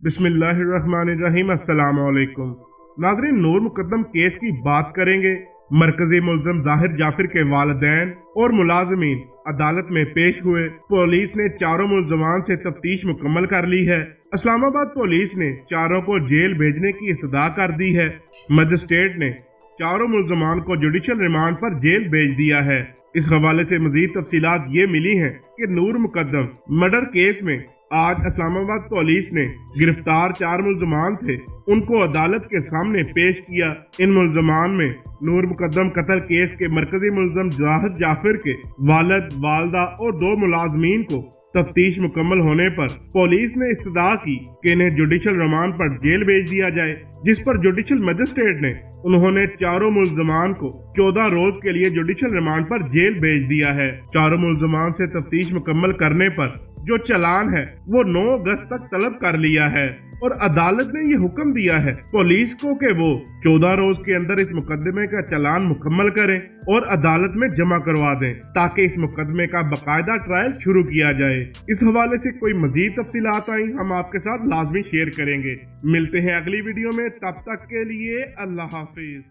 बिस्मिल्लाहिर्रहमानिर्रहीम। अस्सलाम वालेकुम नाज़रीन, नूर मुकद्दम केस की बात करेंगे। मरकजी मुल्ज़म जाहिर जाफिर के वालिदैन और मुलाजमीन अदालत में पेश हुए। पुलिस ने चारों मुल्ज़मान से तफ्तीश मुकम्मल कर ली है। इस्लामाबाद पुलिस ने चारों को जेल भेजने की इस्तदा कर दी है। मजिस्ट्रेट ने चारों मुल्ज़मान को जुडिशल रिमांड पर जेल भेज दिया है। इस हवाले से मजीद तफसीलात ये मिली हैं कि नूर मुकद्दम मर्डर केस में आज इस्लामाबाद पुलिस ने गिरफ्तार 4 मुल्ज़मान थे, उनको अदालत के सामने पेश किया। इन मुल्ज़मान में नूर मुकद्दम कत्ल केस के मरकजी मुल्ज़म जाहिर जाफिर के वालिद, वालदा और 2 मुलाजमीन को तफ्तीश मुकम्मल होने पर पुलिस ने इस्तदा की कि इन्हें जुडिशल रिमांड पर जेल भेज दिया जाए, जिस पर जुडिशल मजिस्ट्रेट ने उन्होंने चारों मुल्ज़मान को 14 रोज के लिए जुडिशल रिमांड पर जेल भेज दिया है। चारों मुल्ज़मान से तफ्तीश मुकम्मल करने पर जो चालान है वो 9 अगस्त तक तलब कर लिया है और अदालत ने ये हुक्म दिया है पुलिस को कि वो 14 रोज के अंदर इस मुकदमे का चालान मुकम्मल करें और अदालत में जमा करवा दें, ताकि इस मुकदमे का बाकायदा ट्रायल शुरू किया जाए। इस हवाले से कोई मजीद तफसीलात आई हम आपके साथ लाजमी शेयर करेंगे। मिलते हैं अगली वीडियो में, तब तक के लिए अल्लाह हाफिज।